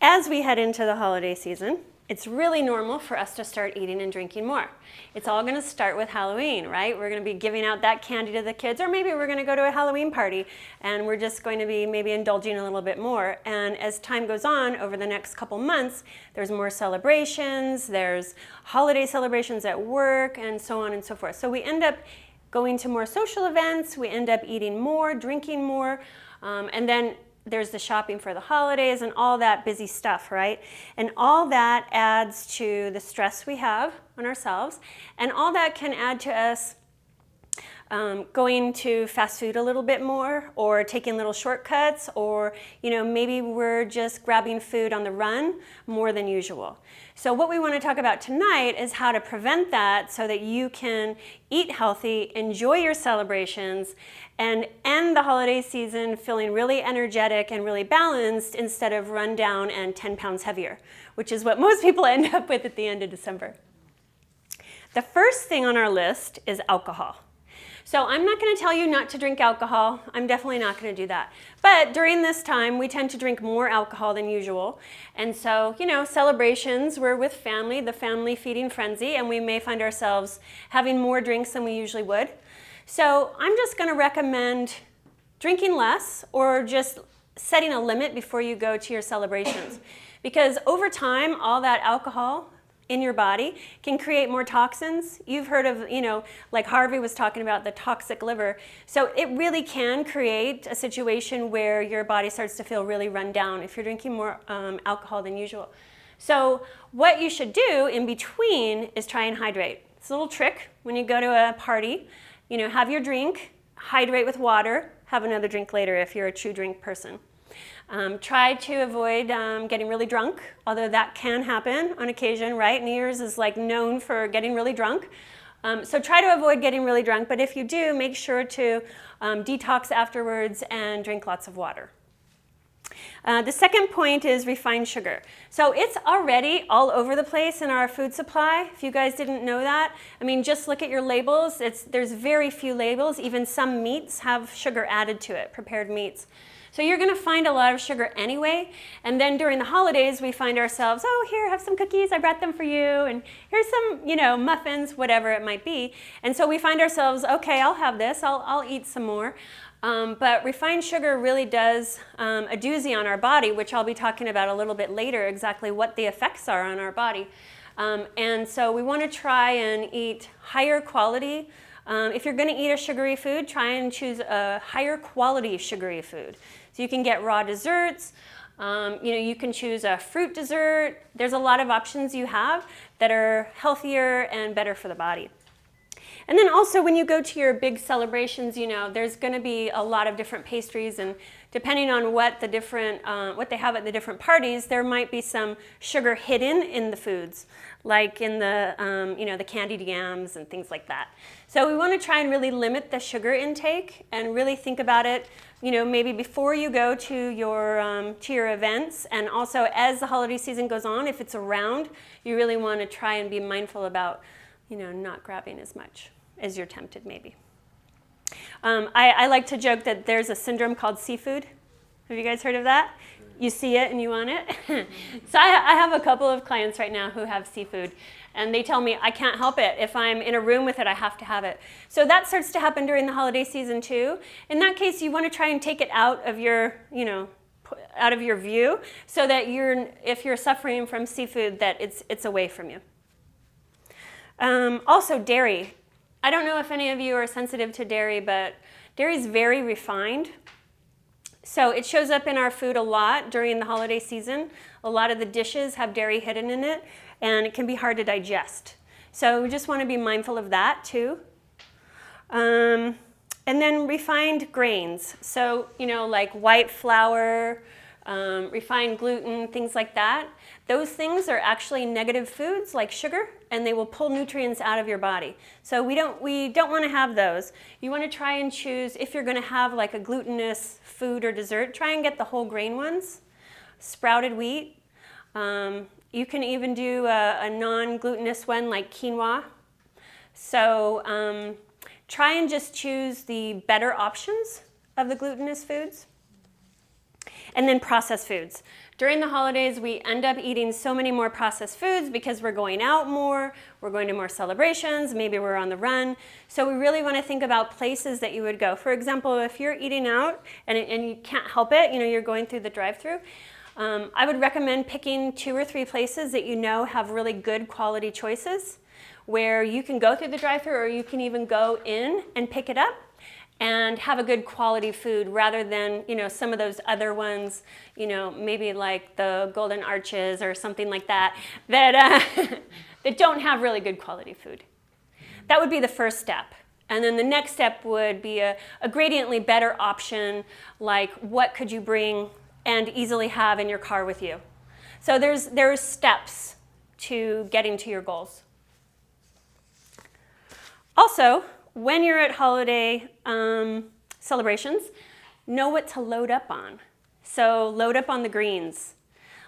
As we head into the holiday season, it's really normal for us to start eating and drinking more. It's all going to start with Halloween, right? We're going to be giving out that candy to the kids, or maybe we're going to go to a Halloween party and we're just going to be maybe indulging a little bit more. And as time goes on over the next couple months, there's more celebrations, there's holiday celebrations at work, and so on and so forth. So we end up going to more social events, we end up eating more, drinking more, and then there's the shopping for the holidays and all that busy stuff, right? And all that adds to the stress we have on ourselves, and all that can add to us going to fast food a little bit more, or taking little shortcuts, or maybe we're just grabbing food on the run more than usual. So what we want to talk about tonight is how to prevent that so that you can eat healthy, enjoy your celebrations, and end the holiday season feeling really energetic and really balanced instead of run down and 10 pounds heavier, which is what most people end up with at the end of December. The first thing on our list is alcohol. So I'm not going to tell you not to drink alcohol. I'm definitely not going to do that. But during this time, we tend to drink more alcohol than usual. And so, celebrations, we're with family, the family feeding frenzy, and we may find ourselves having more drinks than we usually would. So I'm just going to recommend drinking less, or just setting a limit before you go to your celebrations. Because over time, all that alcohol in your body can create more toxins. You've heard of, like Harvey was talking about, the toxic liver. So it really can create a situation where your body starts to feel really run down if you're drinking more alcohol than usual. So what you should do in between is try and hydrate. It's a little trick when you go to a party. Have your drink, hydrate with water, have another drink later if you're a true drink person. Try to avoid getting really drunk, although that can happen on occasion, right? New Year's is known for getting really drunk. So try to avoid getting really drunk, but if you do, make sure to detox afterwards and drink lots of water. The second point is refined sugar. So it's already all over the place in our food supply. If you guys didn't know that, just look at your labels. There's very few labels. Even some meats have sugar added to it, prepared meats. So you're going to find a lot of sugar anyway, and then during the holidays we find ourselves, oh, here, have some cookies, I brought them for you, and here's some, muffins, whatever it might be. And so we find ourselves, okay, I'll have this, I'll eat some more. But refined sugar really does a doozy on our body, which I'll be talking about a little bit later, exactly what the effects are on our body. And so we want to try and eat higher quality. If you're going to eat a sugary food, try and choose a higher quality sugary food. So you can get raw desserts, you can choose a fruit dessert. There's a lot of options you have that are healthier and better for the body. And then also when you go to your big celebrations, there's going to be a lot of different pastries, and depending on what they have at the different parties, there might be some sugar hidden in the foods, like in the the candied yams and things like that. So we want to try and really limit the sugar intake and really think about it, maybe before you go to your events, and also as the holiday season goes on, if it's around, you really want to try and be mindful about not grabbing as much as you're tempted maybe. I like to joke that there's a syndrome called seafood. Have you guys heard of that? You see it and you want it. So I have a couple of clients right now who have seafood, and they tell me I can't help it. If I'm in a room with it, I have to have it. So that starts to happen during the holiday season too. In that case, you want to try and take it out of your, out of your view, so that if you're suffering from seafood, that it's away from you. Also dairy. I don't know if any of you are sensitive to dairy, but dairy is very refined. So it shows up in our food a lot during the holiday season. A lot of the dishes have dairy hidden in it, and it can be hard to digest. So we just want to be mindful of that too. And then refined grains. So, like white flour, refined gluten, things like that. Those things are actually negative foods like sugar, and they will pull nutrients out of your body. So we don't want to have those. You want to try and choose, if you're going to have like a glutinous food or dessert, try and get the whole grain ones, sprouted wheat. You can even do a non-glutinous one like quinoa. So try and just choose the better options of the glutinous foods. And then processed foods. During the holidays, we end up eating so many more processed foods because we're going out more, we're going to more celebrations, maybe we're on the run. So we really want to think about places that you would go. For example, if you're eating out and you can't help it, you're going through the drive-thru, I would recommend picking 2 or 3 places that have really good quality choices where you can go through the drive-thru or you can even go in and pick it up and have a good quality food rather than, some of those other ones, maybe like the Golden Arches or something like that, that don't have really good quality food. That would be the first step. And then the next step would be a gradiently better option, like what could you bring and easily have in your car with you. So there's steps to getting to your goals. Also, when you're at holiday celebrations, know what to load up on. So load up on the greens,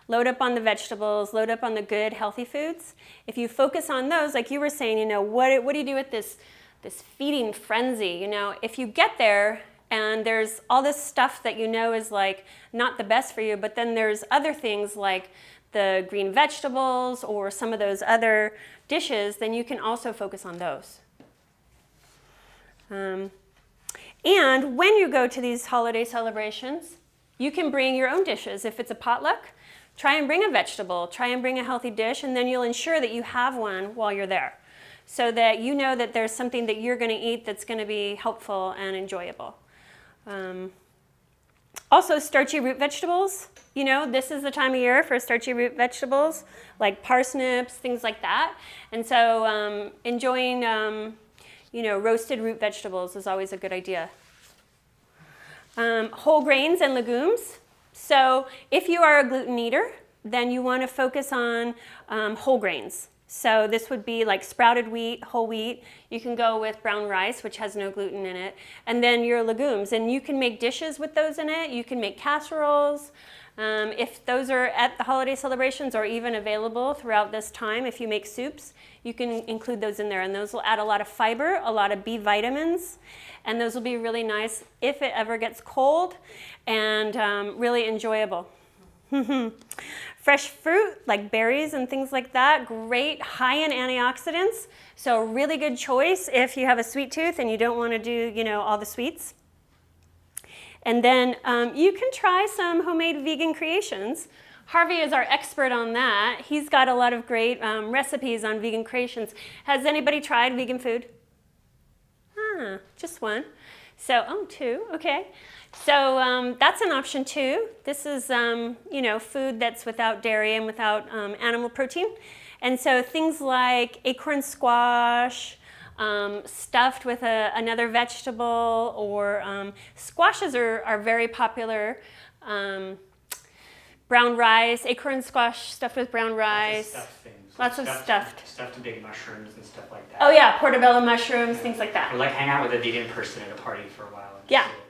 load up on the vegetables, load up on the good, healthy foods. If you focus on those, like you were saying, what do you do with this feeding frenzy? If you get there and there's all this stuff that is like not the best for you, but then there's other things like the green vegetables or some of those other dishes, then you can also focus on those. And when you go to these holiday celebrations, you can bring your own dishes. If it's a potluck, try and bring a vegetable, try and bring a healthy dish, and then you'll ensure that you have one while you're there so that that there's something that you're going to eat that's going to be helpful and enjoyable. Also, starchy root vegetables. This is the time of year for starchy root vegetables, like parsnips, things like that. And so enjoying roasted root vegetables is always a good idea. Whole grains and legumes. So if you are a gluten eater, then you want to focus on whole grains. So this would be like sprouted wheat, whole wheat. You can go with brown rice, which has no gluten in it. And then your legumes. And you can make dishes with those in it. You can make casseroles. If those are at the holiday celebrations or even available throughout this time, if you make soups, you can include those in there. And those will add a lot of fiber, a lot of B vitamins. And those will be really nice if it ever gets cold and really enjoyable. Fresh fruit, like berries and things like that, great, high in antioxidants. So really good choice if you have a sweet tooth and you don't want to do, all the sweets. And then you can try some homemade vegan creations. Harvey is our expert on that. He's got a lot of great recipes on vegan creations. Has anybody tried vegan food? Just one. So, 2, okay. So that's an option too. This is, food that's without dairy and without animal protein. And so things like acorn squash, stuffed with another vegetable, or squashes are very popular. Brown rice, acorn squash stuffed with brown rice. Lots of stuffed big mushrooms and stuff like that. Oh yeah, portobello mushrooms, things like that. Or like hang out with a vegan person at a party for a while.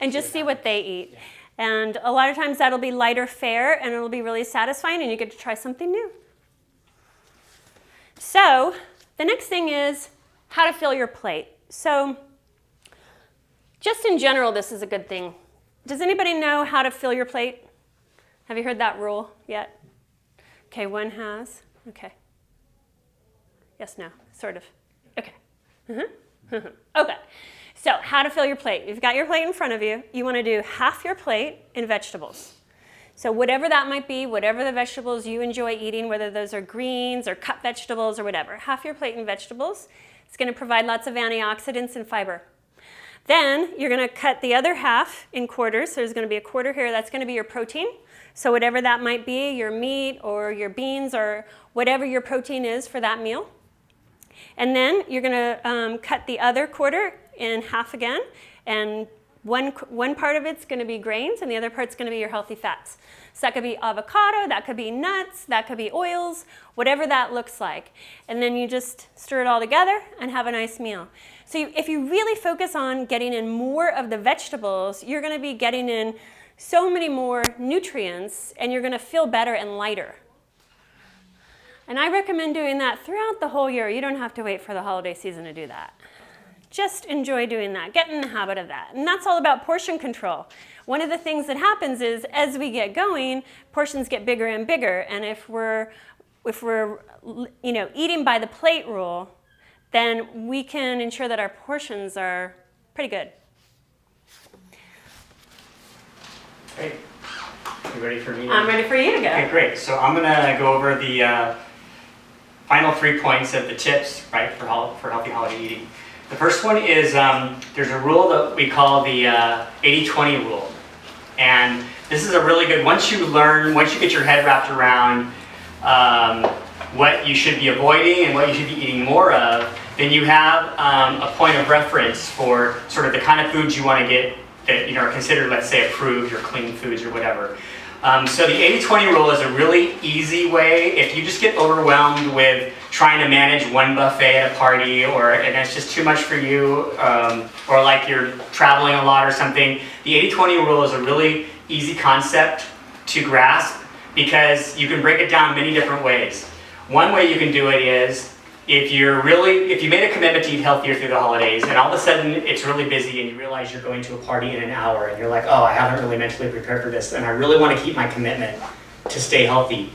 And just see what they eat. Yeah. And a lot of times that'll be lighter fare and it'll be really satisfying and you get to try something new. So the next thing is how to fill your plate. So just in general, this is a good thing. Does anybody know how to fill your plate? Have you heard that rule yet? Okay, one has. Okay. Yes, no, sort of. Okay. Okay. So how to fill your plate. You've got your plate in front of you. You want to do half your plate in vegetables. So whatever that might be, whatever the vegetables you enjoy eating, whether those are greens or cut vegetables or whatever, half your plate in vegetables. It's going to provide lots of antioxidants and fiber. Then you're going to cut the other half in quarters. So there's going to be a quarter here. That's going to be your protein. So whatever that might be, your meat or your beans or whatever your protein is for that meal. And then you're going to cut the other quarter in half again, and one part of it's going to be grains and the other part's going to be your healthy fats. So that could be avocado, that could be nuts, that could be oils, whatever that looks like. And then you just stir it all together and have a nice meal. So if you really focus on getting in more of the vegetables, you're going to be getting in so many more nutrients and you're going to feel better and lighter. And I recommend doing that throughout the whole year. You don't have to wait for the holiday season to do that. just enjoy doing that. Get in the habit of that. And that's all about portion control. One of the things that happens is as we get going, portions get bigger and bigger. And if we're eating by the plate rule, then we can ensure that our portions are pretty good. Great. You ready for me? I'm ready for you to go. Okay, great. So I'm going to go over the final 3 points of the tips, right, for healthy holiday eating. The first one is there's a rule that we call the 80-20 rule. And this is a really good, once you get your head wrapped around what you should be avoiding and what you should be eating more of, then you have a point of reference for sort of the kind of foods you want to get that are considered, let's say, approved or clean foods or whatever. So the 80-20 rule is a really easy way. If you just get overwhelmed with trying to manage one buffet at a party, and it's just too much for you, or like you're traveling a lot or something, the 80-20 rule is a really easy concept to grasp because you can break it down many different ways. One way you can do it is if you made a commitment to eat healthier through the holidays and all of a sudden it's really busy and you realize you're going to a party in an hour and you're like, oh, I haven't really mentally prepared for this and I really want to keep my commitment to stay healthy.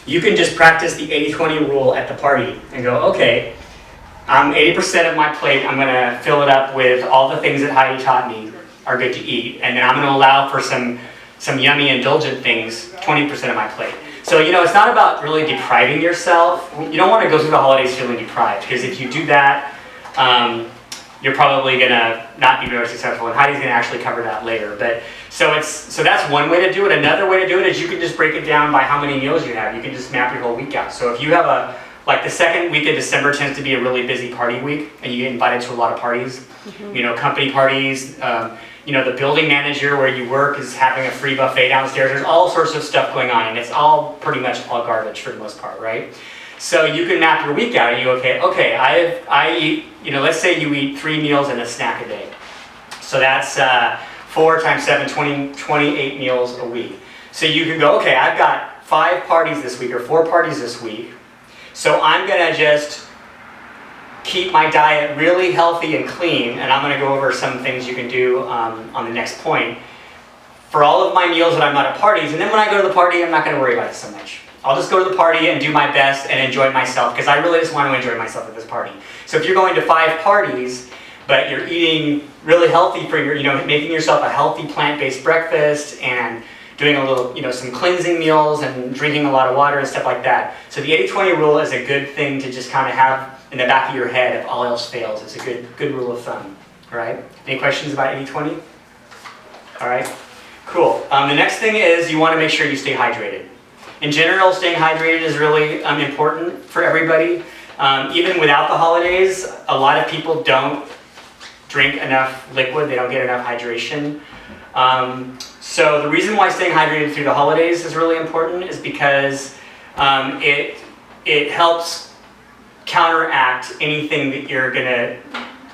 You can just practice the 80-20 rule at the party and go, okay, 80% of my plate, I'm going to fill it up with all the things that Heidi taught me are good to eat. And then I'm going to allow for some yummy, indulgent things, 20% of my plate. So, it's not about really depriving yourself. You don't want to go through the holidays feeling deprived, because if you do that, you're probably going to not be very successful, and Heidi's going to actually cover that later. But so that's one way to do it. Another way to do it is you can just break it down by how many meals you have. You can just map your whole week out. So if you have like the second week of December tends to be a really busy party week, and you get invited to a lot of parties, company parties, the building manager where you work is having a free buffet downstairs. There's all sorts of stuff going on, and it's all pretty much all garbage for the most part, right? So you can map your week out. And you okay, I eat, let's say you eat 3 meals and a snack a day. So that's 4 times 7, 28 meals a week. So you can go, okay, I've got 5 parties this week or 4 parties this week. So I'm going to just keep my diet really healthy and clean, and I'm going to go over some things you can do on the next point for all of my meals that I'm not at parties. And then when I go to the party, I'm not going to worry about it so much. I'll just go to the party and do my best and enjoy myself, because I really just want to enjoy myself at this party. So if you're going to 5 parties, but you're eating really healthy for making yourself a healthy plant-based breakfast and doing a little, some cleansing meals and drinking a lot of water and stuff like that. So the 80-20 rule is a good thing to just kind of have in the back of your head if all else fails. It's a good rule of thumb, all right? Any questions about 80-20? All right, cool. The next thing is you want to make sure you stay hydrated. In general, staying hydrated is really important for everybody. Even without the holidays, a lot of people don't drink enough liquid. They don't get enough hydration. So the reason why staying hydrated through the holidays is really important is because it helps counteract anything that you're going to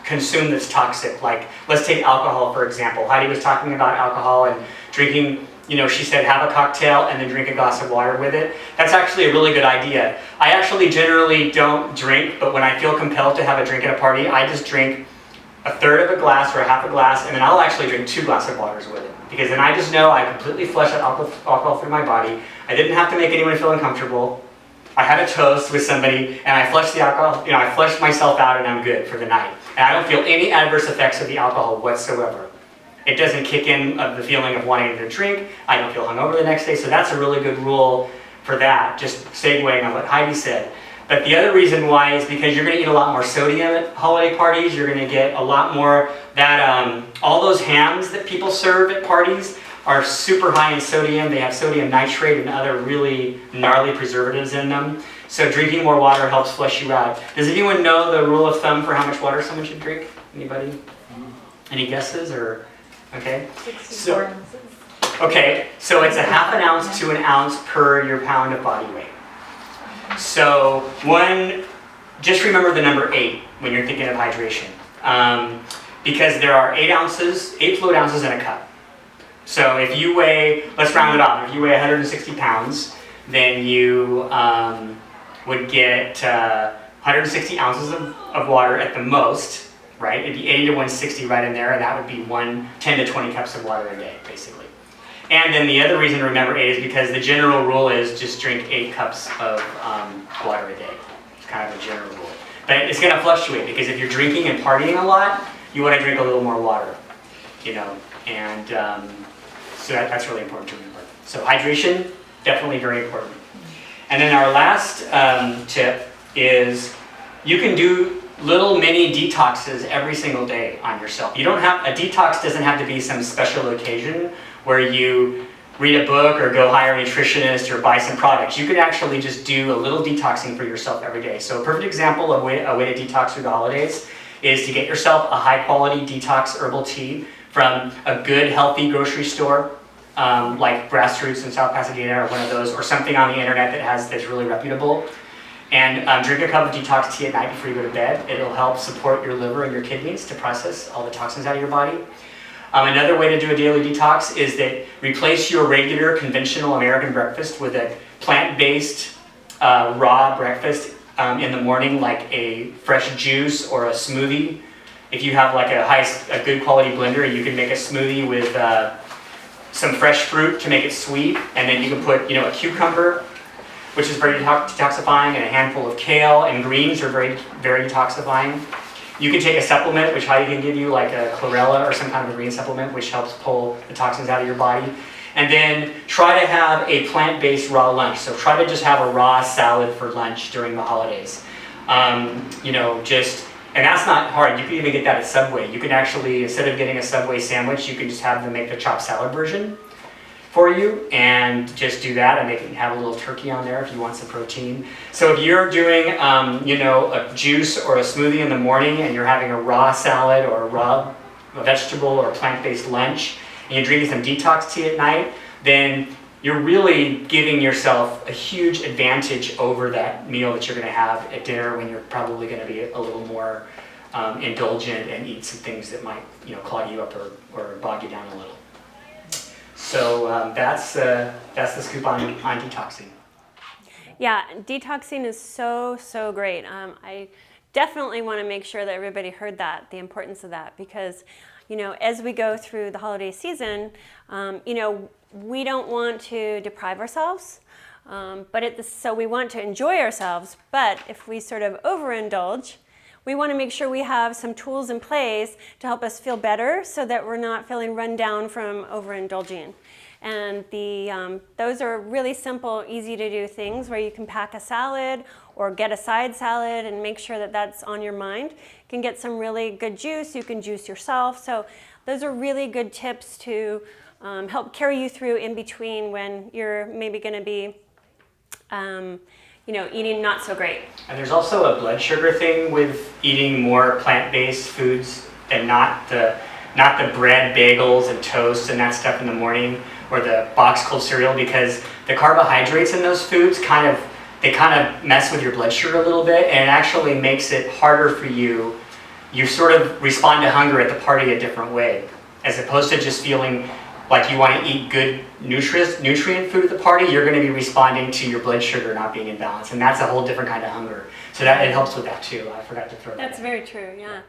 consume that's toxic. Like, let's take alcohol, for example. Heidi was talking about alcohol and drinking. She said have a cocktail and then drink a glass of water with it. That's actually a really good idea. I actually generally don't drink, but when I feel compelled to have a drink at a party, I just drink a third of a glass or a half a glass, and then I'll actually drink 2 glasses of waters with it. Because then I just know I completely flushed that alcohol through my body. I didn't have to make anyone feel uncomfortable. I had a toast with somebody, and I flushed the alcohol, I flushed myself out, and I'm good for the night. And I don't feel any adverse effects of the alcohol whatsoever. It doesn't kick in of the feeling of wanting to drink. I don't feel hungover the next day, so that's a really good rule for that, just segueing on what Heidi said. But the other reason why is because you're going to eat a lot more sodium at holiday parties. You're going to get a lot more that, all those hams that people serve at parties are super high in sodium. They have sodium nitrate and other really gnarly preservatives in them. So drinking more water helps flush you out. Does anyone know the rule of thumb for how much water someone should drink? Anybody? Any guesses or? Okay. 64 ounces. Okay, so it's a half an ounce to an ounce per your pound of body weight. So just remember the number 8 when you're thinking of hydration. Because there are 8 fluid ounces in a cup. So if you weigh, let's round it off, if you weigh 160 pounds, then you would get 160 ounces of water at the most right? It'd be 80 to 160 right in there, and that would be 10 to 20 cups of water a day, basically. And then the other reason to remember 8 is because the general rule is just drink 8 cups of water a day. It's kind of a general rule. But it's going to fluctuate because if you're drinking and partying a lot, you want to drink a little more water, you know, and so that's really important to remember. So hydration, definitely very important. And then our last tip is you can do little mini detoxes every single day on yourself. You don't have, a detox doesn't have to be some special occasion where you read a book or go hire a nutritionist or buy some products. You could actually just do a little detoxing for yourself every day. So a perfect example of a way to detox through the holidays is to get yourself a high quality detox herbal tea from a good healthy grocery store, like Grassroots in South Pasadena or one of those, or something on the internet that's really reputable. And drink a cup of detox tea at night before you go to bed. It'll help support your liver and your kidneys to process all the toxins out of your body. Another way to do a daily detox is that replace your regular conventional American breakfast with a plant-based raw breakfast in the morning, like a fresh juice or a smoothie. If you have like a good quality blender, you can make a smoothie with some fresh fruit to make it sweet, and then you can put, a cucumber, which is very detoxifying, and a handful of kale, and greens are very, very detoxifying. You can take a supplement, which Heidi can give you, like a chlorella or some kind of a green supplement, which helps pull the toxins out of your body. And then try to have a plant-based raw lunch. So try to just have a raw salad for lunch during the holidays. And that's not hard. You can even get that at Subway. You can actually, instead of getting a Subway sandwich, you can just have them make the chopped salad version for you, and just do that, and they can have a little turkey on there if you want some protein. So if you're doing a juice or a smoothie in the morning, and you're having a raw salad or a vegetable or plant-based lunch, and you're drinking some detox tea at night, then you're really giving yourself a huge advantage over that meal that you're going to have at dinner, when you're probably going to be a little more indulgent and eat some things that might clog you up or bog you down a little. So that's the scoop on detoxing. Yeah, detoxing is so great. I definitely want to make sure that everybody heard that, the importance of that, because as we go through the holiday season, we don't want to deprive ourselves, so we want to enjoy ourselves. But if we sort of overindulge, we want to make sure we have some tools in place to help us feel better, so that we're not feeling run down from overindulging. And those are really simple, easy to do things where you can pack a salad or get a side salad and make sure that that's on your mind. You can get some really good juice. You can juice yourself. So those are really good tips to help carry you through in between when you're maybe going to be eating not so great. And there's also a blood sugar thing with eating more plant-based foods and not the bread, bagels, and toast and that stuff in the morning, or the box cold cereal, because the carbohydrates in those foods kind of mess with your blood sugar a little bit, and it actually makes it harder for you. You sort of respond to hunger at the party a different way, as opposed to just feeling like you want to eat good nutrient food at the party. You're going to be responding to your blood sugar not being in balance, and that's a whole different kind of hunger. So that it helps with that too. I forgot to throw that. That's very true. Yeah.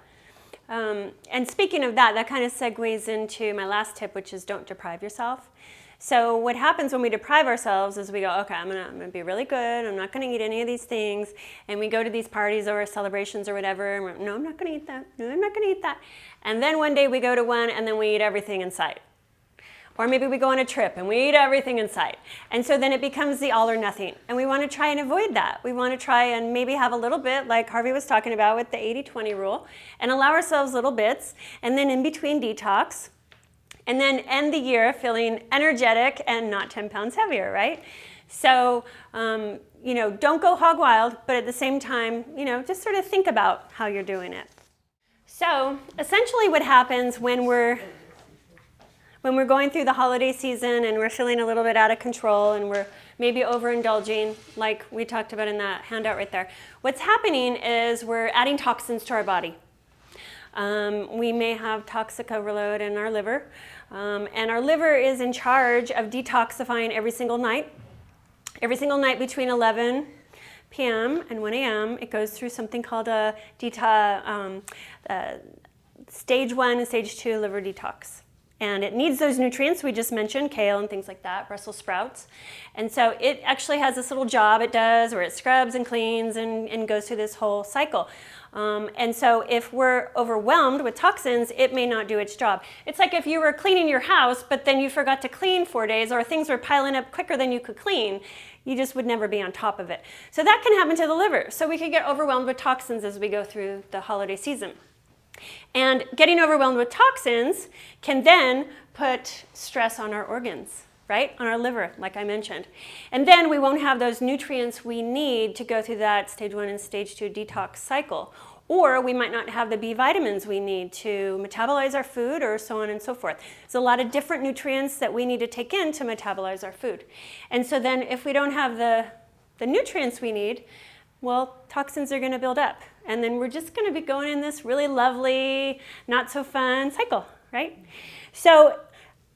And speaking of that kind of segues into my last tip, which is don't deprive yourself. So what happens when we deprive ourselves is we go, okay, I'm gonna be really good. I'm not gonna eat any of these things. And we go to these parties or celebrations or whatever. And we're, no, I'm not gonna eat that. No, I'm not gonna eat that. And then one day we go to one, and then we eat everything in sight. Or maybe we go on a trip and we eat everything in sight. And so then it becomes the all or nothing. And we want to try and avoid that. We want to try and maybe have a little bit, like Harvey was talking about with the 80-20 rule, and allow ourselves little bits, and then in between detox, and then end the year feeling energetic and not 10 pounds heavier, right? So, don't go hog wild, but at the same time, just sort of think about how you're doing it. So essentially what happens when we're going through the holiday season and we're feeling a little bit out of control and we're maybe overindulging, like we talked about in that handout right there, what's happening is we're adding toxins to our body. We may have toxic overload in our liver, and our liver is in charge of detoxifying every single night. Every single night between 11 p.m. and 1 a.m. it goes through something called a stage 1 and stage 2 liver detox. And it needs those nutrients we just mentioned, kale and things like that, Brussels sprouts. And so it actually has this little job it does where it scrubs and cleans and goes through this whole cycle. And so if we're overwhelmed with toxins, it may not do its job. It's like if you were cleaning your house, but then you forgot to clean 4 days, or things were piling up quicker than you could clean, you just would never be on top of it. So that can happen to the liver. So we could get overwhelmed with toxins as we go through the holiday season. And getting overwhelmed with toxins can then put stress on our organs, right? On our liver, like I mentioned. And then we won't have those nutrients we need to go through that stage 1 and stage 2 detox cycle. Or we might not have the B vitamins we need to metabolize our food, or so on and so forth. There's a lot of different nutrients that we need to take in to metabolize our food. And so then if we don't have the nutrients we need, well, toxins are going to build up. And then we're just going to be going in this really lovely, not so fun cycle, right? So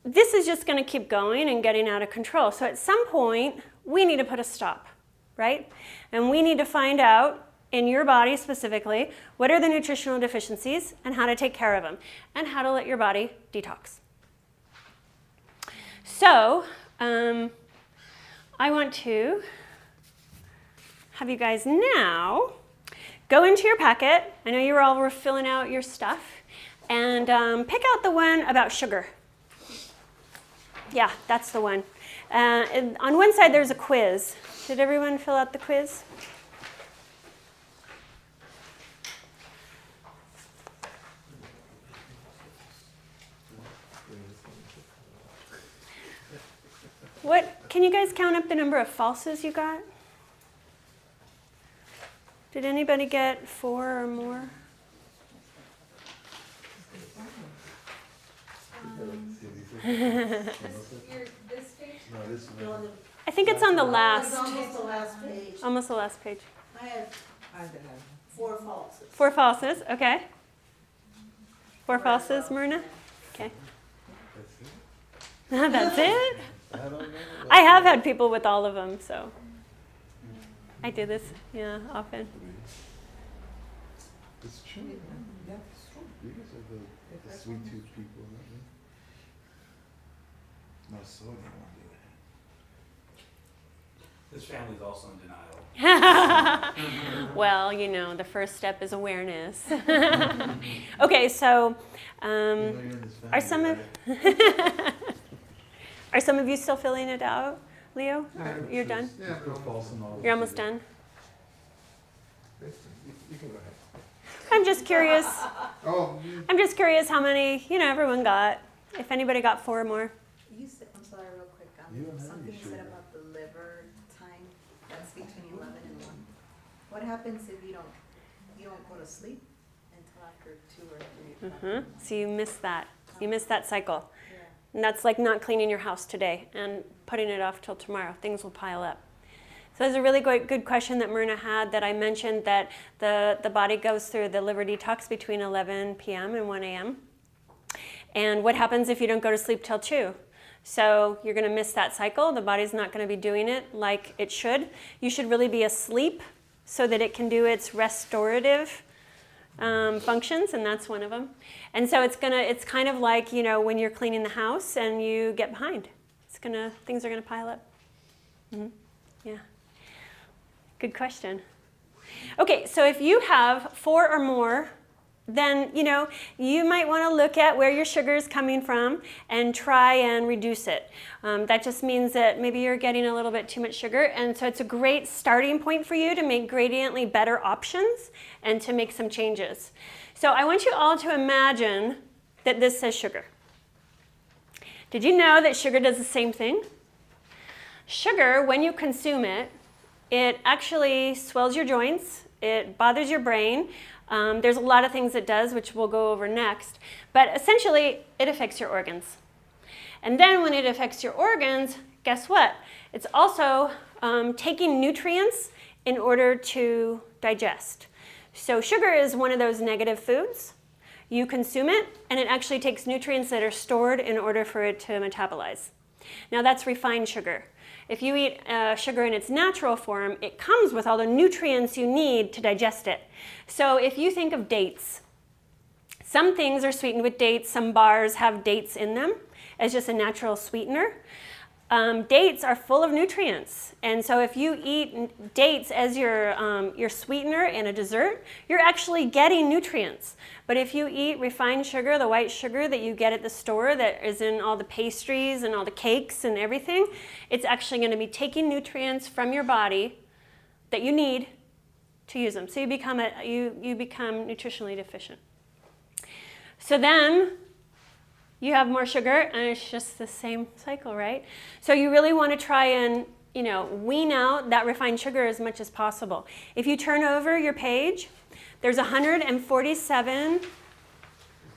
this is just going to keep going and getting out of control. So at some point, we need to put a stop, right? And we need to find out, in your body specifically, what are the nutritional deficiencies and how to take care of them, and how to let your body detox. So I want to have you guys now go into your packet. I know you were filling out your stuff, and pick out the one about sugar. Yeah, that's the one. And on one side there's a quiz. Did everyone fill out the quiz? Can you guys count up the number of falses you got? Did anybody get 4 or more? I think it's on the last. Almost the last page. Almost the last page. I had 4 falses. 4 falses, okay. 4 falses, Myrna? Okay. That's it? I have had people with all of them, so I do this, yeah, often. It's true. Yeah, it's true. You guys are the sweet tooth people, aren't you? No sodium on you. This family's also in denial. Well, you know, the first step is awareness. Okay, so are some of you still filling it out, Leo? Or you're done? Yeah, go false and all. You're almost done? You can go ahead. I'm just curious. Oh, I'm just curious how many, everyone got. If anybody got 4 or more. You said, I'm sorry, real quick, You don't have something any you said sugar. about the liver time, that's between 11 and 1. What happens if you don't go to sleep until after 2 or 3 o'clock? So you missed that. You missed that cycle. Yeah. And that's like not cleaning your house today and putting it off till tomorrow. Things will pile up. So it's a really good question that Myrna had, that I mentioned, that the body goes through the liver detox between 11 p.m. and 1 a.m. And what happens if you don't go to sleep till 2? So you're going to miss that cycle. The body's not going to be doing it like it should. You should really be asleep so that it can do its restorative functions, and that's one of them. And so it's kind of like, when you're cleaning the house and you get behind. Things are gonna pile up. Mm-hmm. Yeah. Good question. Okay, so if you have 4 or more, then you might want to look at where your sugar is coming from and try and reduce it. That just means that maybe you're getting a little bit too much sugar, and so it's a great starting point for you to make gradiently better options and to make some changes. So I want you all to imagine that this says sugar. Did you know that sugar does the same thing? Sugar, when you consume it, it actually swells your joints, it bothers your brain. There's a lot of things it does, which we'll go over next. But essentially, it affects your organs. And then when it affects your organs, guess what? It's also taking nutrients in order to digest. So sugar is one of those negative foods. You consume it, and it actually takes nutrients that are stored in order for it to metabolize. Now that's refined sugar. If you eat sugar in its natural form, it comes with all the nutrients you need to digest it. So if you think of dates, Some things are sweetened with dates. Some bars have dates in them as just a natural sweetener. Dates are full of nutrients, and so if you eat dates as your sweetener in a dessert, you're actually getting nutrients. But if you eat refined sugar, the white sugar that you get at the store that is in all the pastries and all the cakes and everything, it's actually going to be taking nutrients from your body that you need to use them. So you become nutritionally deficient. So then you have more sugar, and it's just the same cycle, right? So you really want to try and, wean out that refined sugar as much as possible. If you turn over your page, there's 147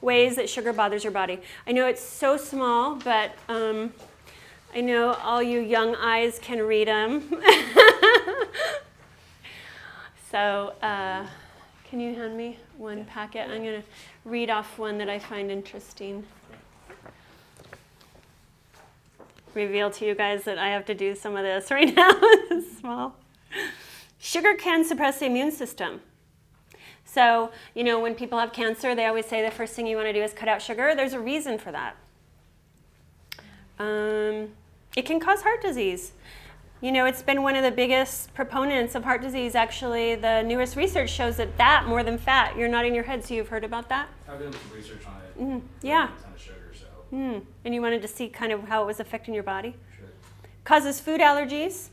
ways that sugar bothers your body. I know it's so small, but I know all you young eyes can read them. So can you hand me one packet? I'm going to read off one that I find interesting. Reveal to you guys that I have to do some of this right now. It's small. Sugar can suppress the immune system. So, when people have cancer, they always say the first thing you want to do is cut out sugar. There's a reason for that. It can cause heart disease. It's been one of the biggest proponents of heart disease. Actually, the newest research shows that more than fat. You're nodding your head, so you've heard about that? I've done some research on it. Yeah. A ton of sugar, so. And you wanted to see kind of how it was affecting your body? Sure. Causes food allergies.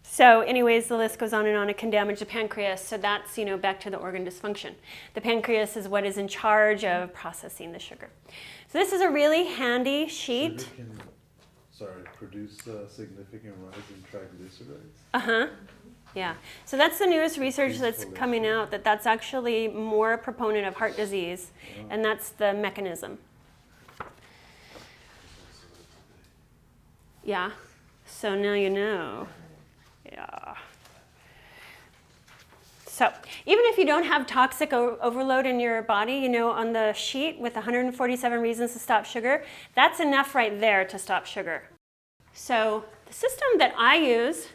So anyways, the list goes on and on. It can damage the pancreas. So that's, back to the organ dysfunction. The pancreas is what is in charge of processing the sugar. So this is a really handy sheet. Sugar can, produce a significant rise in triglycerides. Uh-huh. Yeah. So that's the newest research that's coming out, that's actually more a proponent of heart disease, and that's the mechanism. Yeah. So now you know. Yeah. So even if you don't have toxic overload in your body, on the sheet with 147 reasons to stop sugar, that's enough right there to stop sugar. So the system that I use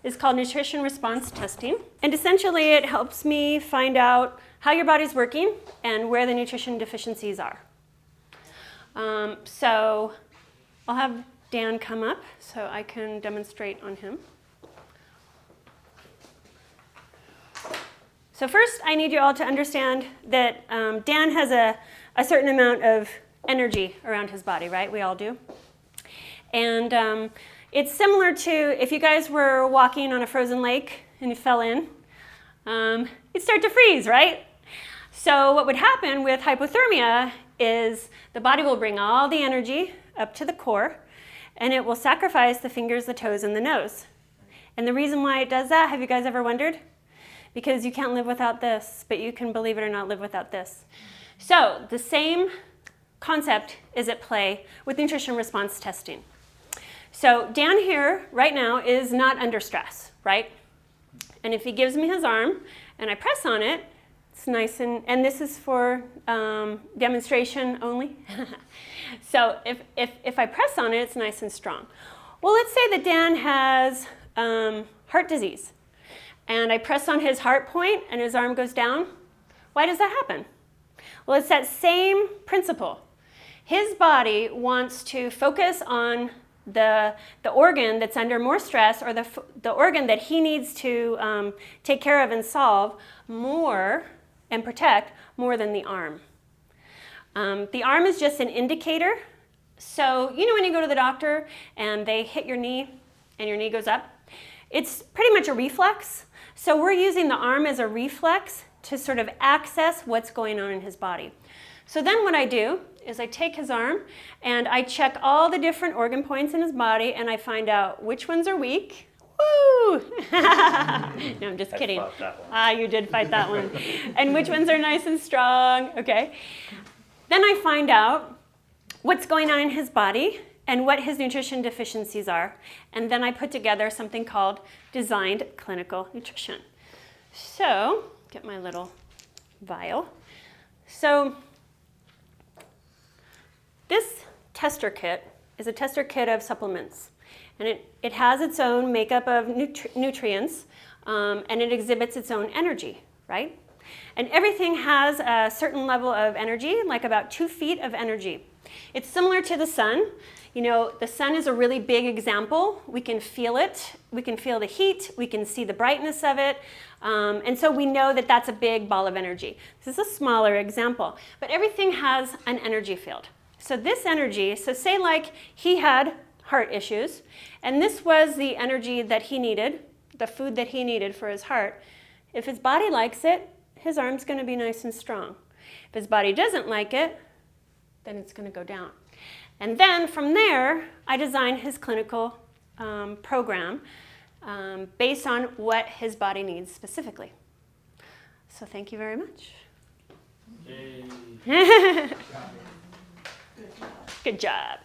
is called nutrition response testing. And essentially it helps me find out how your body's working and where the nutrition deficiencies are. So I'll have Dan come up so I can demonstrate on him. So first, I need you all to understand that Dan has a certain amount of energy around his body, right? We all do. And it's similar to if you guys were walking on a frozen lake and you fell in, you'd start to freeze, right? So what would happen with hypothermia is the body will bring all the energy up to the core, and it will sacrifice the fingers, the toes, and the nose. And the reason why it does that, have you guys ever wondered? Because you can't live without this, but you can, believe it or not, live without this. So the same concept is at play with nutrition response testing. So Dan here right now is not under stress, right? And if he gives me his arm and I press on it, it's nice and this is for demonstration only. So if I press on it, it's nice and strong. Well, let's say that Dan has heart disease. And I press on his heart point and his arm goes down. Why does that happen? Well, it's that same principle. His body wants to focus on the organ that's under more stress, or the organ that he needs to take care of and solve more and protect more than the arm. The arm is just an indicator. So when you go to the doctor and they hit your knee and your knee goes up, it's pretty much a reflex. So we're using the arm as a reflex to sort of access what's going on in his body. So then what I do is I take his arm and I check all the different organ points in his body and I find out which ones are weak. Woo! No, I'm just kidding. You did fight that one. And which ones are nice and strong, okay? Then I find out what's going on in his body and what his nutrition deficiencies are. And then I put together something called designed clinical nutrition. So, get my little vial. So, this tester kit is a tester kit of supplements. And it has its own makeup of nutrients. and it exhibits its own energy, right? And everything has a certain level of energy, like about 2 feet of energy. It's similar to the sun. You know, the sun is a really big example. We can feel it. We can feel the heat. We can see the brightness of it. And so we know that that's a big ball of energy. This is a smaller example, but everything has an energy field. So this energy, so say like he had heart issues, and this was the energy that he needed, the food that he needed for his heart. If his body likes it, his arm's going to be nice and strong. If his body doesn't like it, then it's going to go down. And then from there, I designed his clinical program based on what his body needs specifically. So thank you very much. Yay. Good job.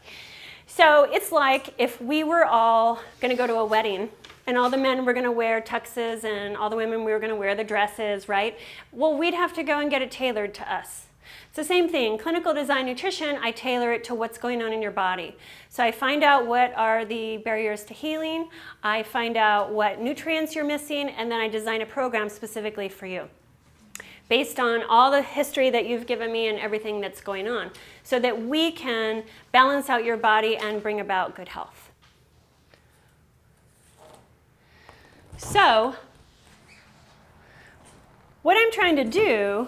So it's like if we were all going to go to a wedding and all the men were going to wear tuxes and all the women we were going to wear the dresses, right? Well, we'd have to go and get it tailored to us. It's the same thing. Clinical design nutrition, I tailor it to what's going on in your body. So I find out what are the barriers to healing, I find out what nutrients you're missing, and then I design a program specifically for you, based on all the history that you've given me and everything that's going on, so that we can balance out your body and bring about good health. So, what I'm trying to do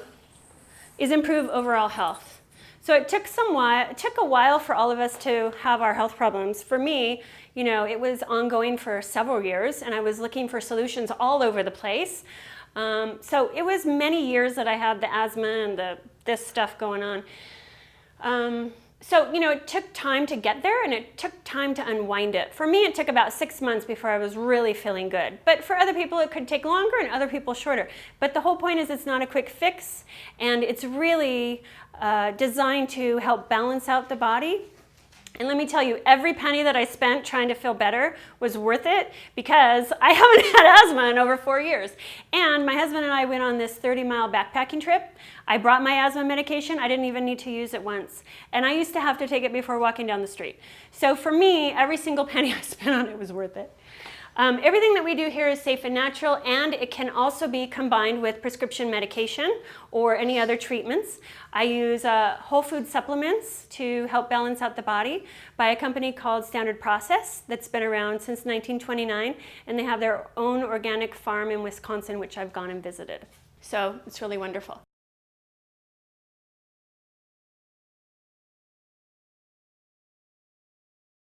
is improve overall health. So it took a while for all of us to have our health problems. For me, you know, it was ongoing for several years, and I was looking for solutions all over the place. So it was many years that I had the asthma and this stuff going on. So, you know, it took time to get there, and it took time to unwind it. For me, it took about 6 months before I was really feeling good. But for other people, it could take longer, and other people shorter. But the whole point is it's not a quick fix, and it's really designed to help balance out the body. And let me tell you, every penny that I spent trying to feel better was worth it, because I haven't had asthma in over 4 years. And my husband and I went on this 30-mile backpacking trip. I brought my asthma medication. I didn't even need to use it once. And I used to have to take it before walking down the street. So for me, every single penny I spent on it was worth it. Everything that we do here is safe and natural, and it can also be combined with prescription medication or any other treatments. I use whole food supplements to help balance out the body by a company called Standard Process that's been around since 1929, and they have their own organic farm in Wisconsin, which I've gone and visited. So it's really wonderful.